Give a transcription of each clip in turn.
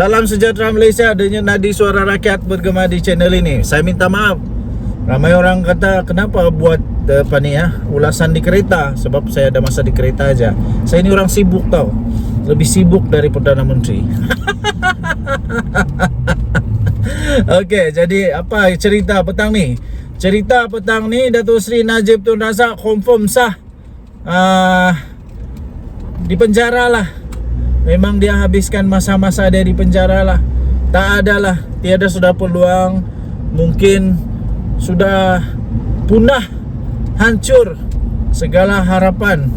Salam sejahtera Malaysia, Denyut Nadi Suara Rakyat bergema di channel ini. Saya minta maaf, ramai orang kata kenapa buat ulasan di kereta. Sebab saya ada masa di kereta aja. Saya ini orang sibuk tau, lebih sibuk dari Perdana Menteri. Okey, jadi apa cerita petang ni? Cerita petang ni, Datuk Seri Najib Tun Razak confirm sah di penjara lah. Memang dia habiskan masa-masa dia di penjara lah. Tak ada lah, tiada sudah peluang. Mungkin sudah punah, hancur segala harapan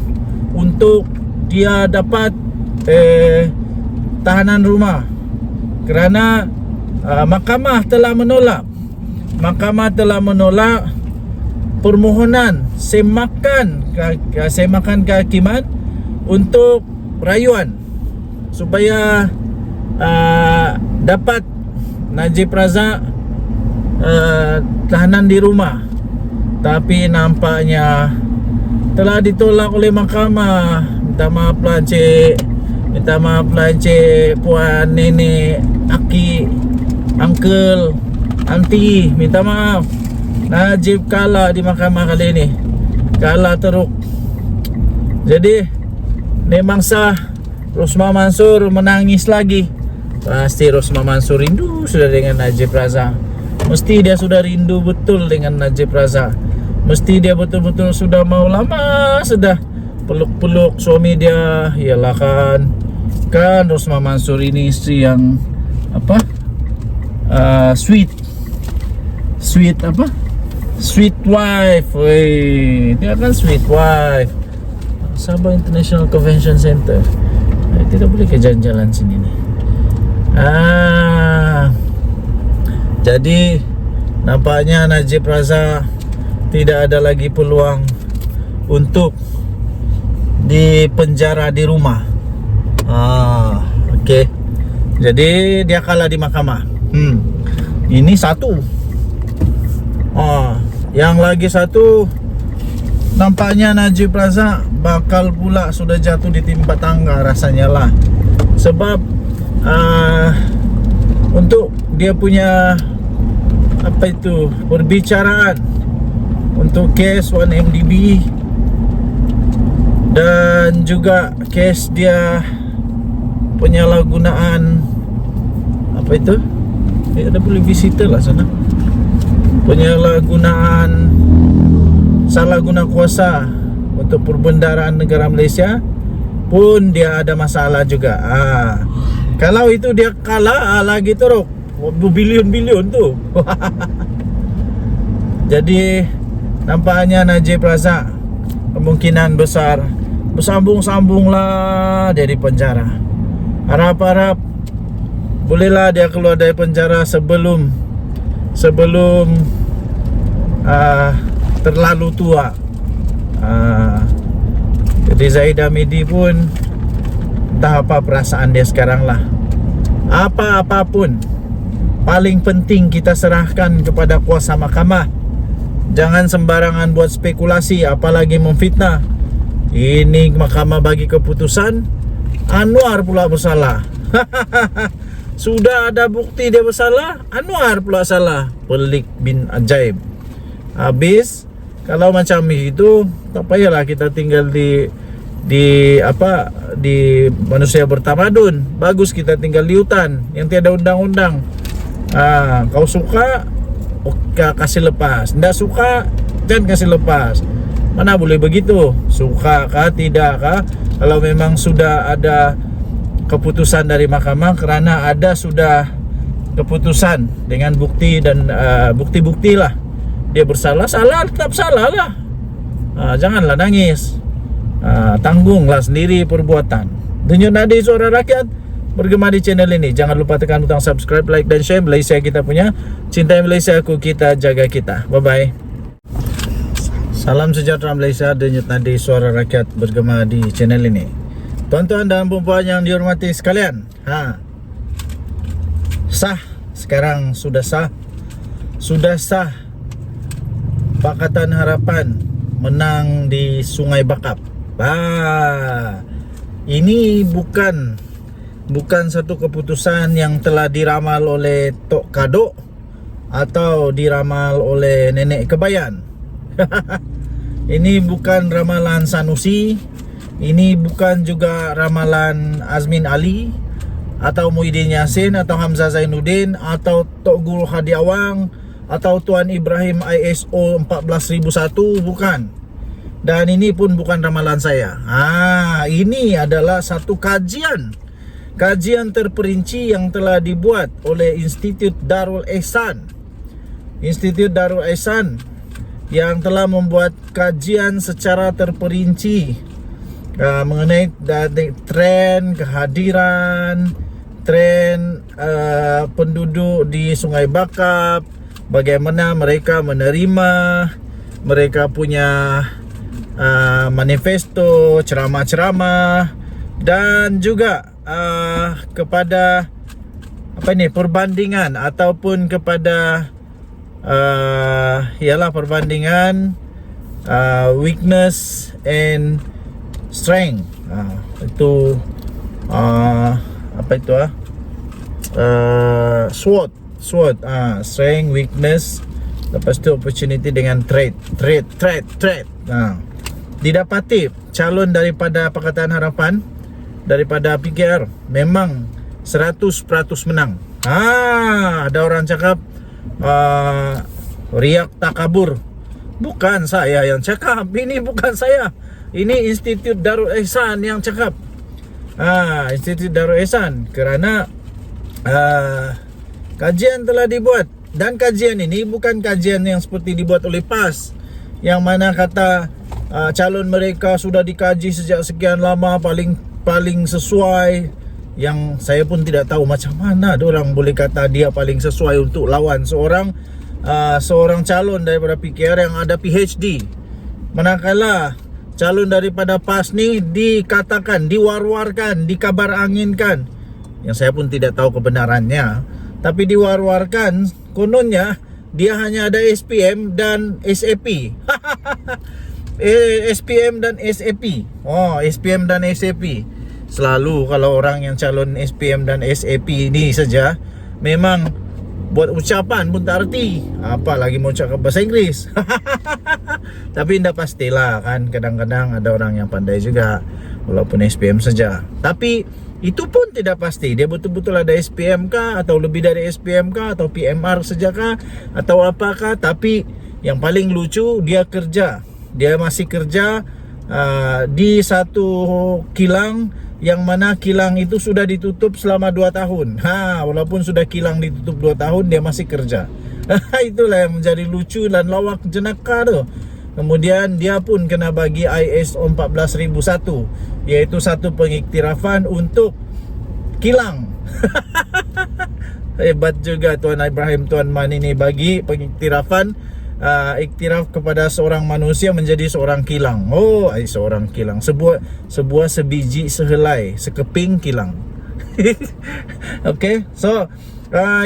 untuk dia dapat tahanan rumah. Kerana mahkamah telah menolak. Mahkamah telah menolak permohonan semakan kehakiman untuk rayuan supaya dapat Najib Razak tahanan di rumah. Tapi nampaknya telah ditolak oleh mahkamah. Minta maaf lah Encik, minta maaf lah Encik, puan, nenek, aki, uncle, aunty, minta maaf. Najib kalah di mahkamah kali ini, kalah teruk. Jadi memang sah. Rosmah Mansur menangis lagi. Pasti Rosmah Mansur rindu sudah dengan Najib Razak. Mesti dia sudah rindu betul dengan Najib Razak. Mesti dia betul-betul sudah mau lama sudah peluk-peluk suami dia. Yalah kan Rosmah Mansur ini isteri yang apa? Sweet apa? Sweet wife. Wey, dia kan sweet wife. Sabah International Convention Center. Tidak boleh ke jalan-jalan sini nih. Jadi nampaknya Najib Razak tidak ada lagi peluang untuk dipenjara di rumah. Okey. Jadi dia kalah di mahkamah. Ini satu. Yang lagi satu, nampaknya Najib Razak bakal pula sudah jatuh di timpa tangga rasanya lah. Sebab untuk dia punya apa itu perbicaraan untuk kes 1MDB dan juga kes dia penyalahgunaan apa itu? Ada boleh visitor lah sana. Penyalahgunaan salah guna kuasa untuk perbendaharaan negara Malaysia pun dia ada masalah juga. Kalau itu dia kalah lagi teruk berbilion-bilion tu. Jadi nampaknya Najib Razak kemungkinan besar bersambung-sambunglah dia di penjara. Harap-harap bolehlah dia keluar dari penjara sebelum terlalu tua. Jadi Zahid Hamidi pun entah apa perasaan dia sekarang lah. Apa-apapun, paling penting kita serahkan kepada kuasa mahkamah. Jangan sembarangan buat spekulasi, apalagi memfitnah. Ini mahkamah bagi keputusan, Anwar pula bersalah. Sudah ada bukti dia bersalah, Anwar pula salah. Pelik bin ajaib. Habis kalau macam itu, tak payahlah kita tinggal di manusia bertamadun. Bagus kita tinggal di hutan yang tiada undang-undang. Kau suka, kasih lepas. Tidak suka, jangan kasih lepas. Mana boleh begitu? Suka kah, tidak kah? Kalau memang sudah ada keputusan dari mahkamah, kerana ada sudah keputusan dengan bukti dan bukti-bukti lah. Dia bersalah, salah tetap salah lah. Janganlah nangis. Tanggunglah sendiri perbuatan. Denyut Nadi Suara Rakyat bergema di channel ini. Jangan lupa tekan butang subscribe, like dan share. Malaysia kita punya, cintai Malaysia aku, kita jaga kita. Bye bye. Salam sejahtera Malaysia, Denyut Nadi Suara Rakyat bergema di channel ini. Tuan-tuan dan puan-puan yang dihormati sekalian, sah, sekarang sudah sah. Pakatan Harapan menang di Sungai Bakap. Ini bukan bukan satu keputusan yang telah diramal oleh Tok Kadok atau diramal oleh Nenek Kebayan. Ini bukan ramalan Sanusi, ini bukan juga ramalan Azmin Ali atau Muhyiddin Yassin atau Hamzah Zainuddin atau Tok Guru Hadi Awang atau Tuan Ibrahim ISO 14001, bukan. Dan ini pun bukan ramalan saya. Ini adalah satu kajian terperinci yang telah dibuat oleh Institut Darul Ihsan. Institut Darul Ihsan yang telah membuat kajian secara terperinci mengenai tren kehadiran, tren penduduk di Sungai Bakap, bagaimana mereka menerima, mereka punya manifesto, ceramah-ceramah, dan juga kepada perbandingan ataupun kepada ialah perbandingan weakness and strength. Itu SWOT, strength, weakness, lepas tu opportunity dengan threat. Didapati calon daripada Pakatan Harapan, daripada PKR, memang 100% menang. Ada orang cakap riak takabur. Bukan saya yang cakap, ini bukan saya, ini Institut Darul Ihsan yang cakap. Institut Darul Ihsan, kerana kajian telah dibuat. Dan kajian ini bukan kajian yang seperti dibuat oleh PAS, yang mana kata calon mereka sudah dikaji sejak sekian lama, paling sesuai. Yang saya pun tidak tahu macam mana orang boleh kata dia paling sesuai untuk lawan seorang calon daripada PKR yang ada PhD. Manakala calon daripada PAS ni dikatakan, diwar-warkan, dikabar-anginkan, yang saya pun tidak tahu kebenarannya, tapi diwar-warkan, kononnya dia hanya ada SPM dan SAP. SPM dan SAP. SPM dan SAP. Selalu kalau orang yang calon SPM dan SAP ni saja, memang buat ucapan pun tak erti, apa lagi mau cakap bahasa Inggeris. Tapi tidak pastilah kan, kadang-kadang ada orang yang pandai juga walaupun SPM saja. Tapi itu pun tidak pasti dia betul-betul ada SPM kah, atau lebih dari SPM kah, atau PMR saja kah, atau apakah. Tapi yang paling lucu, dia masih kerja di satu kilang yang mana kilang itu sudah ditutup selama 2 tahun. Walaupun sudah kilang ditutup 2 tahun, dia masih kerja. Itulah yang menjadi lucu dan lawak jenaka tu. Kemudian dia pun kena bagi ISO 14001, iaitu satu pengiktirafan untuk kilang. Hebat juga Tuan Ibrahim Tuan Man ini bagi pengiktirafan, iktiraf kepada seorang manusia menjadi seorang kilang. Seorang kilang, sebuah sebiji sehelai, sekeping kilang. Okay, so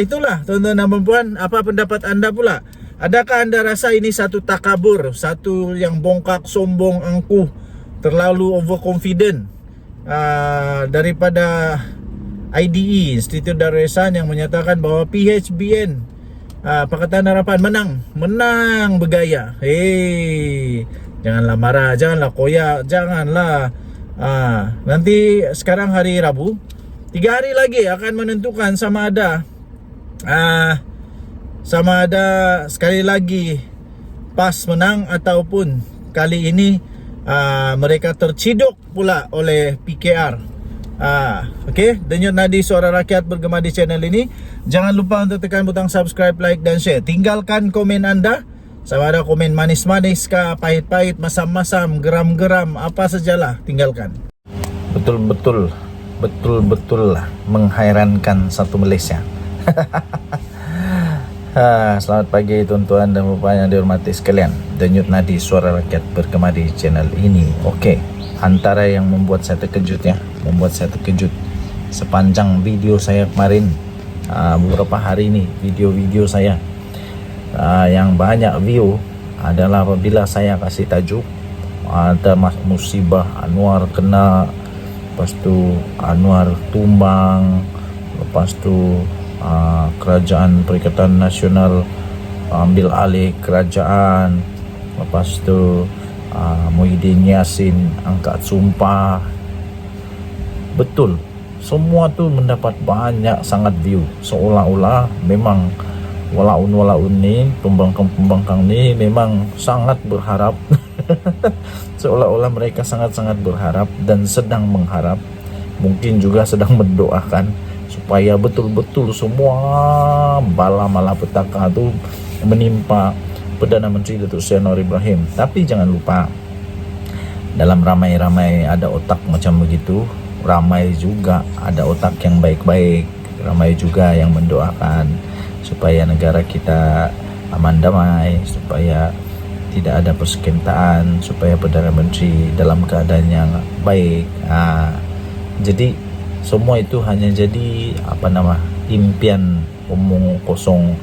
itulah tuan-tuan dan puan, apa pendapat anda pula? Adakah anda rasa ini satu takabur, satu yang bongkak, sombong, angkuh, terlalu overconfident daripada IDE, Institut Darul Ihsan, yang menyatakan bahawa PHBN Pakatan Harapan menang bergaya. Janganlah marah, janganlah koyak, janganlah. Nanti sekarang hari Rabu, 3 hari lagi akan menentukan sama ada sekali lagi PAS menang ataupun kali ini mereka terciduk pula oleh PKR. Okay, Denyut Nadi Suara Rakyat bergema di channel ini. Jangan lupa untuk tekan butang subscribe, like dan share. Tinggalkan komen anda, sama ada komen manis-manis kah, pahit-pahit, masam-masam, geram-geram, apa sajalah, tinggalkan. Betul-betul lah menghairankan satu Malaysia. Selamat pagi tuan-tuan dan puan yang dihormati sekalian. Denyut Nadi Suara Rakyat bergema di channel ini. Okey, antara yang membuat saya terkejut sepanjang video saya kemarin, beberapa hari ini, video-video saya yang banyak view adalah apabila saya kasih tajuk ada musibah Anwar kena lepas tu Anwar tumbang, lepas tu Kerajaan Perikatan Nasional ambil alih kerajaan, lepas tu Muhyiddin Yassin angkat sumpah. Betul, semua tu mendapat banyak sangat view, seolah-olah memang walaun ni, pembangkang ni memang sangat berharap seolah-olah mereka sangat-sangat berharap dan sedang mengharap, mungkin juga sedang mendoakan supaya betul-betul semua bala malapetaka tu menimpa Perdana Menteri Datuk Seri Anwar Ibrahim. Tapi jangan lupa, dalam ramai-ramai ada otak macam begitu, ramai juga ada otak yang baik-baik, ramai juga yang mendoakan supaya negara kita aman damai, supaya tidak ada persekongkolan, supaya Perdana Menteri dalam keadaan yang baik. Jadi semua itu hanya jadi impian omong kosong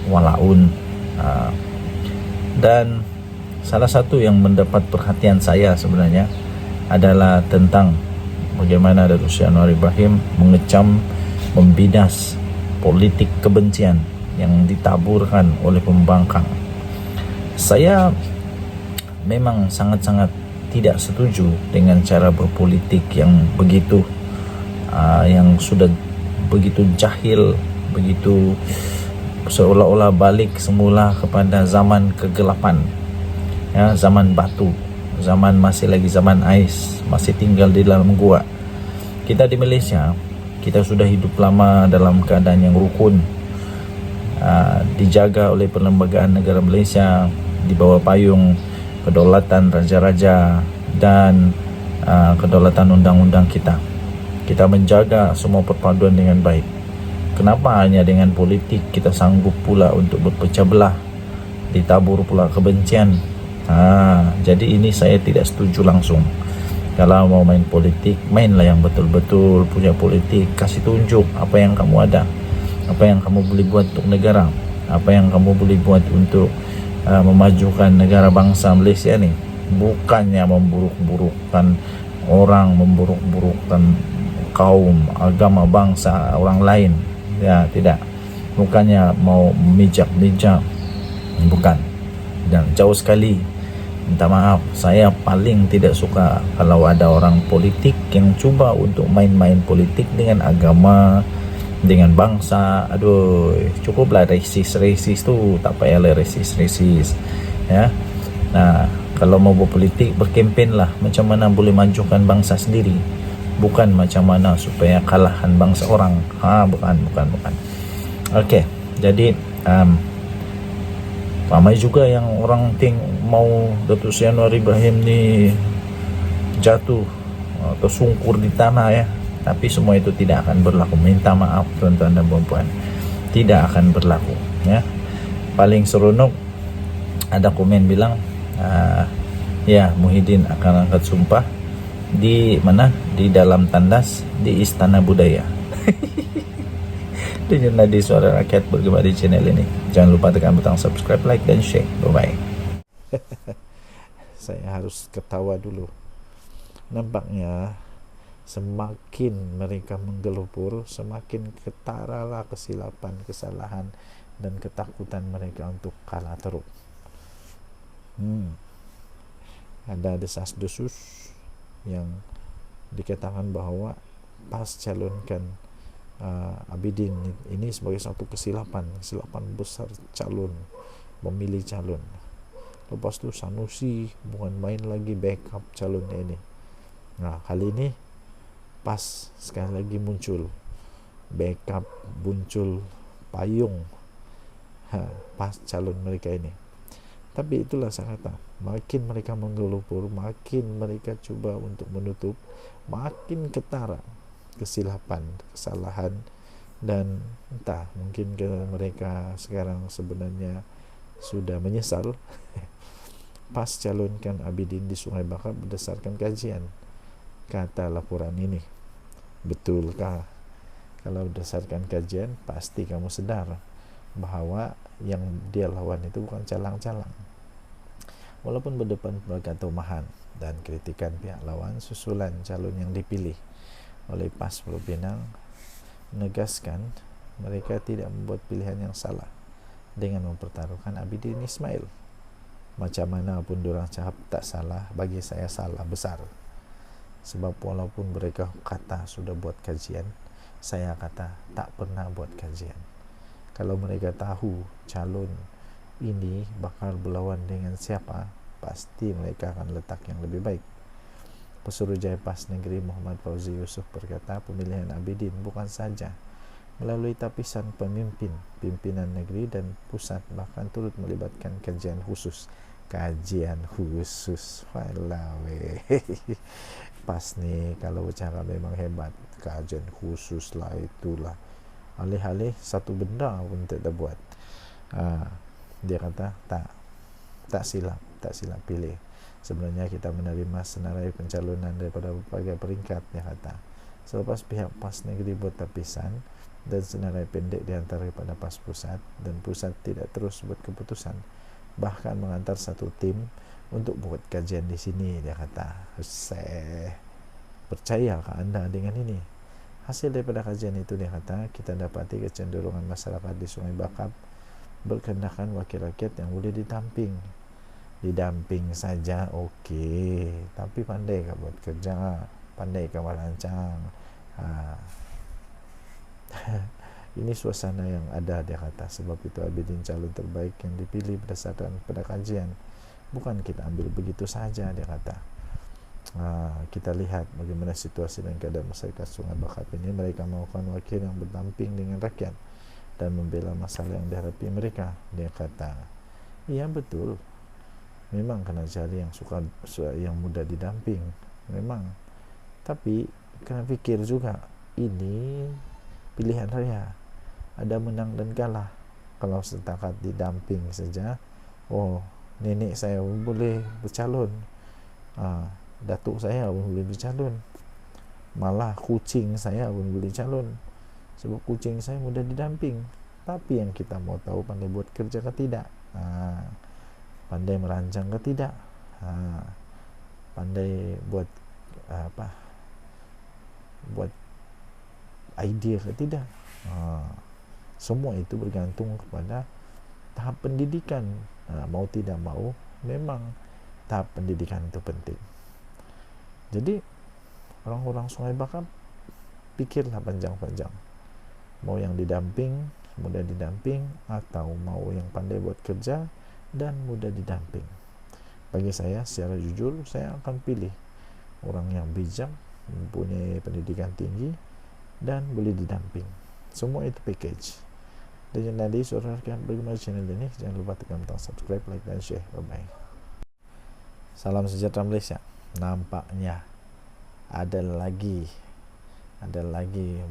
walaun. Dan salah satu yang mendapat perhatian saya sebenarnya adalah tentang bagaimana Datuk Seri Anwar Ibrahim mengecam, membidas politik kebencian yang ditaburkan oleh pembangkang. Saya memang sangat-sangat tidak setuju dengan cara berpolitik yang begitu, yang sudah begitu jahil, begitu seolah-olah balik semula kepada zaman kegelapan, ya, zaman batu, zaman masih lagi zaman ais, masih tinggal di dalam gua. Kita di Malaysia, kita sudah hidup lama dalam keadaan yang rukun, dijaga oleh perlembagaan negara Malaysia di bawah payung kedaulatan raja-raja dan kedaulatan undang-undang kita. Kita menjaga semua perpaduan dengan baik. Kenapa hanya dengan politik kita sanggup pula untuk berpecah belah, ditabur pula kebencian? Jadi ini saya tidak setuju langsung. Kalau mau main politik, mainlah yang betul-betul punya politik. Kasih tunjuk apa yang kamu ada, apa yang kamu boleh buat untuk negara, apa yang kamu boleh buat untuk memajukan negara bangsa Malaysia ni. Bukannya memburuk-burukkan orang, memburuk-burukkan kaum, agama, bangsa orang lain. Ya, tidak. Bukannya mau memijak-mijak, bukan. Dan jauh sekali. Minta maaf, saya paling tidak suka kalau ada orang politik yang cuba untuk main-main politik dengan agama, dengan bangsa. Aduh, cukuplah resis tu, tak payahlah resis, ya. Nah, kalau mau berpolitik, berkempen lah macam mana boleh majukan bangsa sendiri, bukan macam mana supaya kalahan bangsa orang. Bukan. Okey, jadi ramai juga yang orang mau Datuk Seri Anwar Ibrahim ni jatuh atau sungkur di tanah, ya. Tapi semua itu tidak akan berlaku. Minta maaf tuan-tuan dan puan-puan, tidak akan berlaku, ya. Paling seronok ada komen bilang ya, Muhyiddin akan angkat sumpah di mana? Di dalam tandas di Istana Budaya. Dengan nadi suara rakyat bergema di channel ini. Jangan lupa tekan butang subscribe, like dan share. Bye-bye. Saya harus ketawa dulu. Nampaknya semakin mereka menggelupur, semakin ketaralah kesilapan, kesalahan dan ketakutan mereka untuk kalah teruk. Ada desas-desus yang dikatakan bahwa pas calonkan Abidin ini sebagai satu kesilapan besar memilih calon. Lepas tu Sanusi bukan main lagi backup calonnya ini. Nah, kali ini pas sekali lagi muncul backup, muncul payung pas calon mereka ini. Tapi itulah saya kata, makin mereka menggelupur, makin mereka cuba untuk menutup, makin ketara kesilapan, kesalahan, dan entah, mungkin mereka sekarang sebenarnya sudah menyesal pas calonkan Abidin di Sungai Bakar berdasarkan kajian. Kata laporan ini, betulkah? Kalau berdasarkan kajian, pasti kamu sedar bahwa yang dia lawan itu bukan calang-calang. Walaupun berdepan pada tomahan, dan kritikan pihak lawan susulan calon yang dipilih oleh PAS Pulau Pinang menegaskan mereka tidak membuat pilihan yang salah dengan mempertaruhkan Abidin Ismail. Macam mana pun diorang cakap tak salah, bagi saya salah besar. Sebab walaupun mereka kata sudah buat kajian, saya kata tak pernah buat kajian. Kalau mereka tahu calon ini bakal berlawan dengan siapa, pasti mereka akan letak yang lebih baik. Pesuruhjaya PAS Negeri Muhammad Fauzi Yusuf berkata pemilihan Abidin bukan saja melalui tapisan pimpinan negeri dan pusat, bahkan turut melibatkan kajian khusus. Walawe PAS nih kalau cara memang hebat, kajian khusus lah, itulah alih-alih satu benda pun tidak buat. Dia kata tak silap pilih. Sebenarnya kita menerima senarai pencalonan daripada berbagai peringkat, dia kata. Selepas pihak PAS Negeri buat tapisan dan senarai pendek di antara pada PAS pusat, dan pusat tidak terus buat keputusan, bahkan mengantar satu tim untuk buat kajian di sini, dia kata. Percayakah anda dengan ini? Hasil daripada kajian itu, dia kata, kita dapati kecenderungan masyarakat di Sungai Bakap berkehendakan wakil rakyat yang boleh didamping saja okey, tapi pandai ke buat kerja, pandai ke merancang. Ini suasana yang ada, dia kata. Sebab itu Abidin calon terbaik yang dipilih berdasarkan pada kajian, bukan kita ambil begitu saja, dia kata. Kita lihat bagaimana situasi dan keadaan masyarakat Sungai Bakap ini. Mereka mahukan wakil yang berdamping dengan rakyat dan membela masalah yang dihadapi mereka, dia kata. Iya betul, memang kena cari yang mudah didamping, memang. Tapi kena fikir juga, ini pilihan raya, ada menang dan kalah. Kalau setakat didamping saja, nenek saya pun boleh bercalon, datuk saya pun boleh bercalon, malah kucing saya pun boleh calon, sebab kucing saya mudah didamping. Tapi yang kita mau tahu, pandai buat kerja ke tidak, pandai merancang ke tidak, pandai buat buat idea ke tidak. Semua itu bergantung kepada tahap pendidikan. Mau tidak mau, memang tahap pendidikan itu penting. Jadi orang-orang Sungai Bakap pikirlah panjang-panjang, mau yang didamping, mudah didamping, atau mau yang pandai buat kerja dan mudah didamping. Bagi saya, secara jujur, saya akan pilih orang yang bijak, mempunyai pendidikan tinggi, dan boleh didamping. Semua itu package. Dan nanti saudara akan bagaimana channel ini, jangan lupa tekan tombol subscribe, like, dan share. Bye-bye. Salam sejahtera Malaysia. Nampaknya ada lagi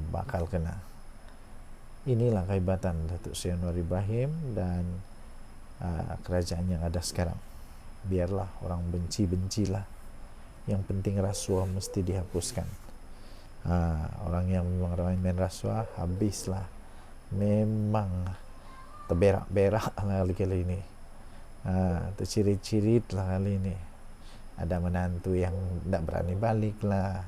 bakal kena. Inilah kehebatan Datuk Seri Anwar Ibrahim dan kerajaan yang ada sekarang. Biarlah orang benci-bencilah, yang penting rasuah mesti dihapuskan. Orang yang memang main rasuah, habislah. Memang terberak-berak lah kali ini, tercirit-cirit lah kali ini. Ada menantu yang tidak berani balik lah,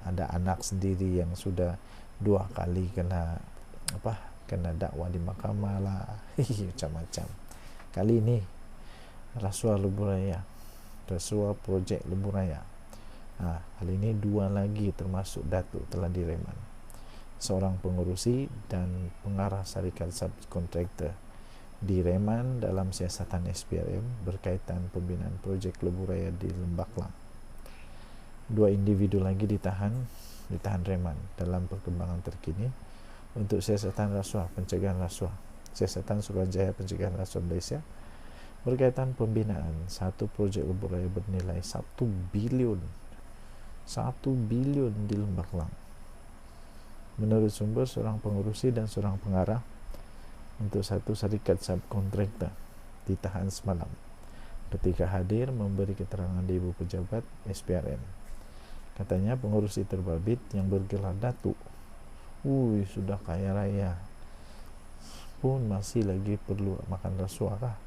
ada anak sendiri yang sudah 2 kali kena dakwah di mahkamah lah. Macam-macam. Kali ini rasuah lebuh raya, rasuah projek lebuh raya. Kali ini 2 lagi termasuk datuk telah direman. Seorang pengurusi dan pengarah syarikat subkontraktor direman dalam siasatan SPRM berkaitan pembinaan projek lebuh raya di Lembah Kelang. 2 individu lagi ditahan reman dalam perkembangan terkini untuk siasatan rasuah, pencegahan rasuah, siasatan Suruhanjaya pencegahan rasuah Malaysia berkaitan pembinaan satu projek lebuh raya bernilai 1 bilion di Lembah Kelang. Menurut sumber, seorang pengurusi dan seorang pengarah untuk satu syarikat subkontraktor ditahan semalam ketika hadir memberi keterangan di Ibu Pejabat SPRM. Katanya pengurusi terbabit yang bergelar datuk, sudah kaya raya pun masih lagi perlu makan rasuah kah?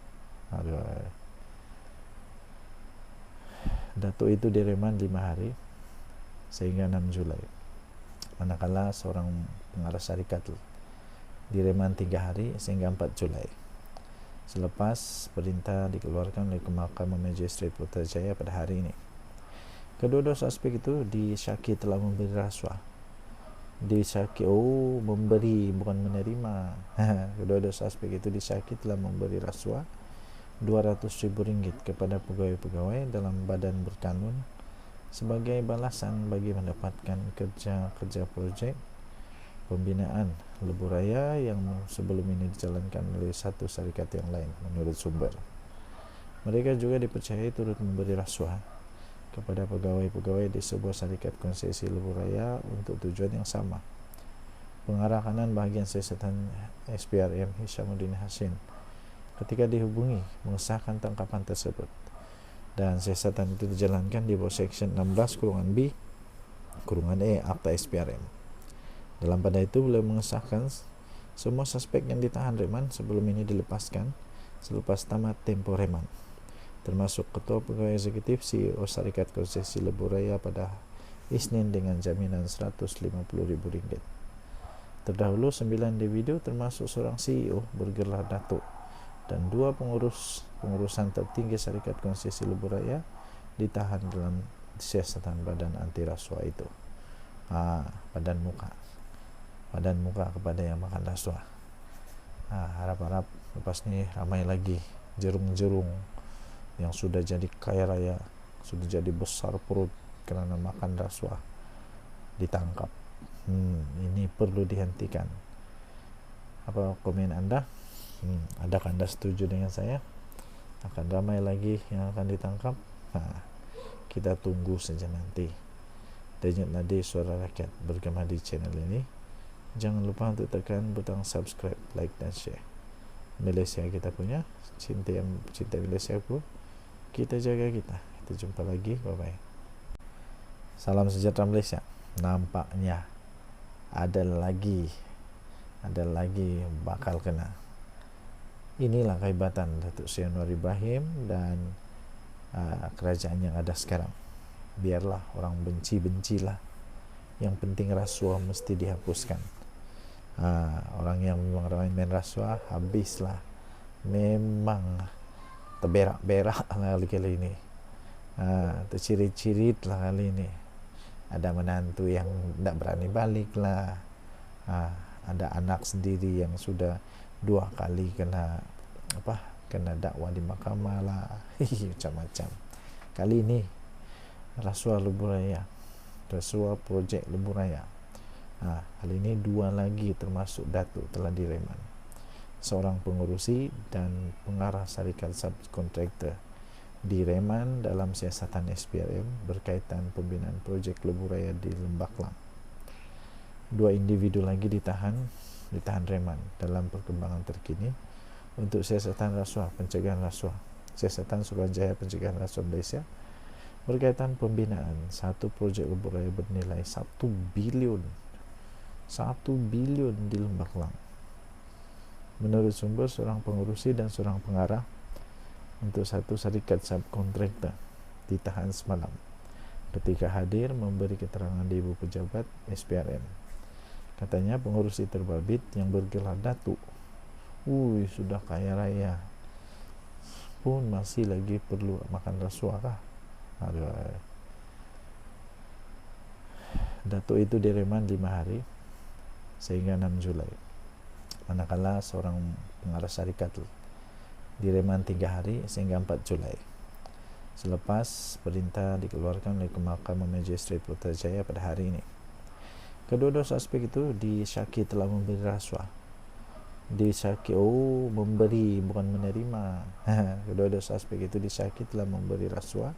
Datuk itu direman 5 hari sehingga 6 Julai. Manakala seorang pengarah syarikat direman 3 hari sehingga 4 Julai. Selepas perintah dikeluarkan oleh Mahkamah Magistrate Putrajaya pada hari ini. Kedua-dua suspek itu disyaki telah memberi rasuah. Disyaki, memberi bukan menerima. Kedua-dua suspek itu disyaki telah memberi rasuah RM200,000 kepada pegawai-pegawai dalam badan berkanun sebagai balasan bagi mendapatkan kerja projek pembinaan lebuh raya yang sebelum ini dijalankan oleh satu syarikat yang lain menurut sumber. Mereka juga dipercayai turut memberi rasuah kepada pegawai-pegawai di sebuah syarikat konsesi lebuh raya untuk tujuan yang sama. Pengarah kanan bahagian siasatan SPRM Hishamuddin Hasin ketika dihubungi mengesahkan tangkapan tersebut, dan siasatan itu dijalankan di bawah Section 16(B)(E) Akta SPRM. Dalam pada itu beliau mengesahkan semua suspek yang ditahan reman sebelum ini dilepaskan selepas tamat tempo reman, termasuk Ketua Pegawai Eksekutif CEO Syarikat Konsesi Lebuh Raya pada Isnin dengan jaminan RM150,000. Terdahulu 9 individu termasuk seorang CEO bergelar Datuk dan 2 pengurusan tertinggi Syarikat Konsesi Lebuh Raya ditahan dalam siasatan badan anti rasuah itu. Badan muka kepada yang makan rasuah. Harap-harap lepas ni ramai lagi jerung-jerung yang sudah jadi kaya raya, sudah jadi besar perut kerana makan rasuah ditangkap. Ini perlu dihentikan. Apa komen anda? Adakah anda setuju dengan saya? Akan ramai lagi yang akan ditangkap? Kita tunggu saja nanti. Denyut nadi suara rakyat bergema di channel ini. Jangan lupa untuk tekan butang subscribe, like dan share. Malaysia kita punya, cinta Malaysia ku, kita jaga kita. Kita jumpa lagi, bye bye. Salam sejahtera Malaysia. Nampaknya ada lagi bakal kena. Inilah kehebatan Datuk Seri Anwar Ibrahim dan kerajaan yang ada sekarang. Biarlah orang benci-bencilah, yang penting rasuah mesti dihapuskan. Orang yang memang main rasuah habislah, memang terberak-berak lah kali ini, tercirit-cirit lah kali ini. Ada menantu yang tidak berani balik lah, ada anak sendiri yang sudah 2 kali kena dakwah di mahkamah lah. Macam-macam. Kali ini rasuah lebuh raya, rasuah projek lebuh raya. Kali ini 2 lagi termasuk Datuk telah direman. Seorang pengurusi dan pengarah syarikat subkontraktor direman dalam siasatan SPRM berkaitan pembinaan projek lebuh raya di Lembah Kelang. 2 individu lagi ditahan reman dalam perkembangan terkini untuk siasatan rasuah pencegahan rasuah, siasatan Suruhanjaya Pencegahan Rasuah Malaysia berkaitan pembinaan satu projek lebuh raya bernilai 1 bilion di Lembah Kelang. Menurut sumber, seorang pengurusi dan seorang pengarah untuk satu syarikat subkontraktor ditahan semalam ketika hadir memberi keterangan di ibu pejabat SPRM. Katanya pengurusi terbabit yang bergelar Datuk, sudah kaya raya pun masih lagi perlu makan rasuah kah? Datuk itu direman 5 hari sehingga 6 Julai. Manakala seorang pengarah syarikat direman 3 hari sehingga 4 Julai. Selepas perintah dikeluarkan oleh Mahkamah Magistrate Putrajaya pada hari ini. Kedua-dua suspek itu disyaki telah memberi rasuah. Disyaki, memberi bukan menerima. Kedua-dua suspek itu disyaki telah memberi rasuah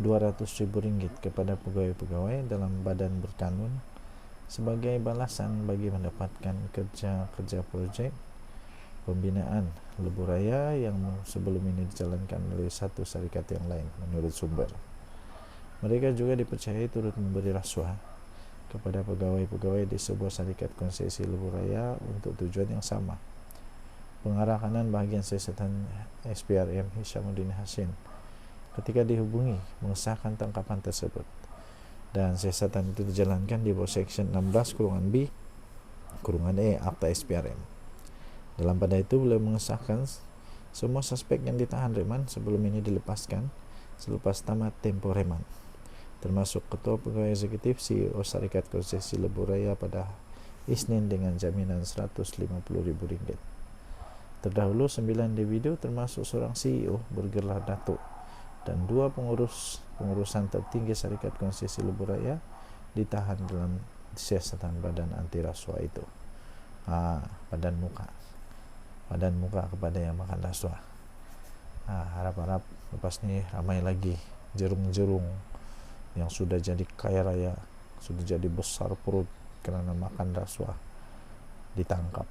RM200,000 kepada pegawai-pegawai dalam badan berkanun sebagai balasan bagi mendapatkan kerja projek pembinaan lebuh raya yang sebelum ini dijalankan oleh satu syarikat yang lain menurut sumber. Mereka juga dipercayai turut memberi rasuah kepada pegawai-pegawai di sebuah syarikat konsesi lebuh raya untuk tujuan yang sama. Pengarah kanan bahagian siasatan SPRM Hishamuddin Hasin ketika dihubungi mengesahkan tangkapan tersebut. Dan siasatan itu dijalankan di bawah Section 16(b) Akta SPRM. Dalam pada itu beliau mengesahkan semua suspek yang ditahan reman sebelum ini dilepaskan selepas tamat tempo reman, termasuk Ketua Pegawai Eksekutif CEO Syarikat Konsesi Lebuh Raya pada Isnin dengan jaminan Rp150.000. Terdahulu 9 individu termasuk seorang CEO bergelar Datuk dan 2 pengurusan tertinggi Syarikat Konsesi Lebuh Raya ditahan dalam siasatan badan anti rasuah itu. Badan muka kepada yang makan rasuah. Harap-harap lepas ni ramai lagi jerung-jerung yang sudah jadi kaya raya, sudah jadi besar perut kerana makan rasuah ditangkap.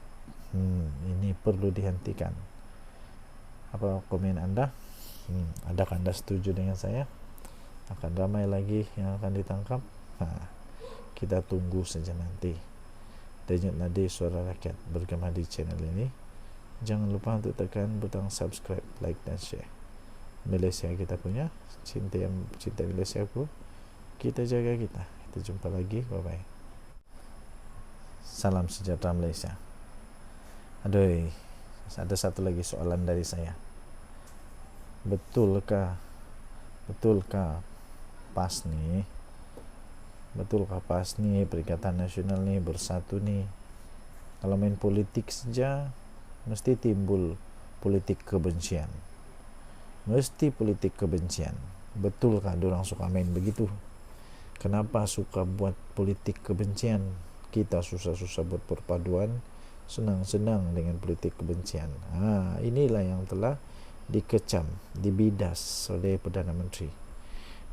Ini perlu dihentikan. Apa komen anda? Adakah anda setuju dengan saya? Akan ramai lagi yang akan ditangkap? Kita tunggu saja nanti. Denyut nadi suara rakyat bergema di channel ini. Jangan lupa untuk tekan butang subscribe, like dan share. Malaysia kita punya, cinta Malaysia aku. Kita jaga kita. Kita jumpa lagi. Bye bye. Salam sejahtera Malaysia. Aduh, ada satu lagi soalan dari saya. Betulkah PAS ni, Perikatan Nasional ni bersatu ni, kalau main politik saja mesti timbul politik kebencian. Betulkah diorang suka main begitu? Kenapa suka buat politik kebencian? Kita susah-susah buat perpaduan, senang-senang dengan politik kebencian. Inilah yang telah dikecam, dibidas oleh Perdana Menteri.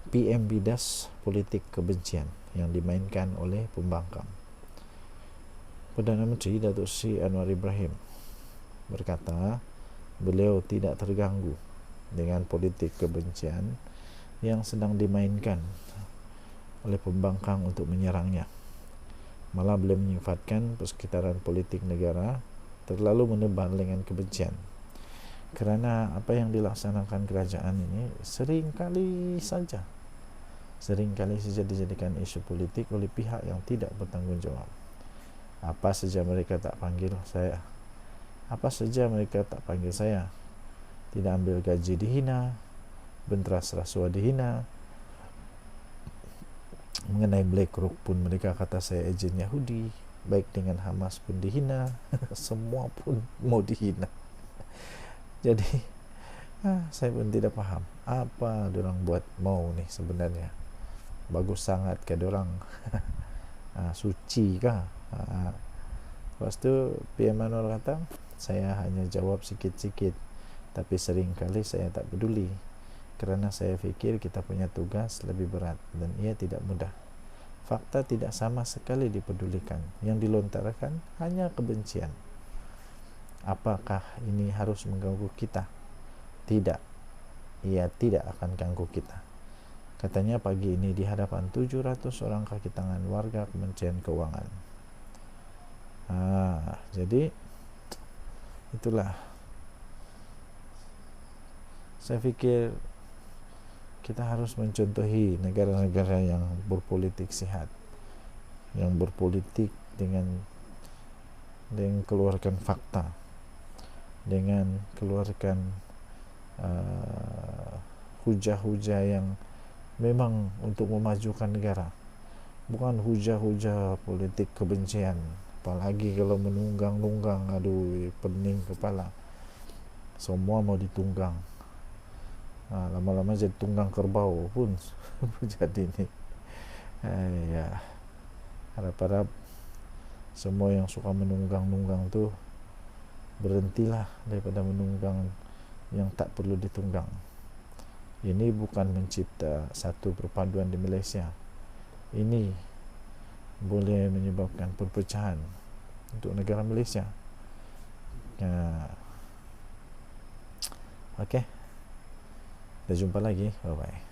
PM bidas politik kebencian yang dimainkan oleh pembangkang. Perdana Menteri Datuk Seri Anwar Ibrahim berkata beliau tidak terganggu dengan politik kebencian yang sedang dimainkan oleh pembangkang untuk menyerangnya. Malah beliau menyifatkan persekitaran politik negara terlalu menebal dengan kebencian, kerana apa yang dilaksanakan kerajaan ini seringkali saja dijadikan isu politik oleh pihak yang tidak bertanggungjawab. Apa saja mereka tak panggil saya, tidak ambil gaji dihina, benteras rasuah dihina, mengenai BlackRock pun mereka kata saya ejen Yahudi, baik dengan Hamas pun dihina, semua pun mau dihina. Jadi saya pun tidak faham apa diorang buat mau ni sebenarnya. Bagus sangat ke diorang? Suci kah? Lepas tu PM Anwar kata saya hanya jawab sikit-sikit, tapi seringkali saya tak peduli kerana saya fikir kita punya tugas lebih berat dan ia tidak mudah. Fakta tidak sama sekali dipedulikan, yang dilontarkan hanya kebencian. Apakah ini harus mengganggu kita? Tidak, ia tidak akan ganggu kita, katanya pagi ini di hadapan 700 orang kaki tangan warga Kementerian Keuangan. Jadi itulah, saya fikir kita harus mencontohi negara-negara yang berpolitik sehat, yang berpolitik dengan keluarkan fakta, dengan keluarkan hujah-hujah yang memang untuk memajukan negara, bukan hujah-hujah politik kebencian. Apalagi kalau menunggang-nunggang, aduh pening kepala, semua mau ditunggang. Lama-lama jadi tunggang kerbau pun jadi ni. Harap-harap semua yang suka menunggang-nunggang tu berhentilah daripada menunggang yang tak perlu ditunggang. Ini bukan mencipta satu perpaduan di Malaysia. Ini boleh menyebabkan perpecahan untuk negara Malaysia. Okey. Kita jumpa lagi. Bye bye.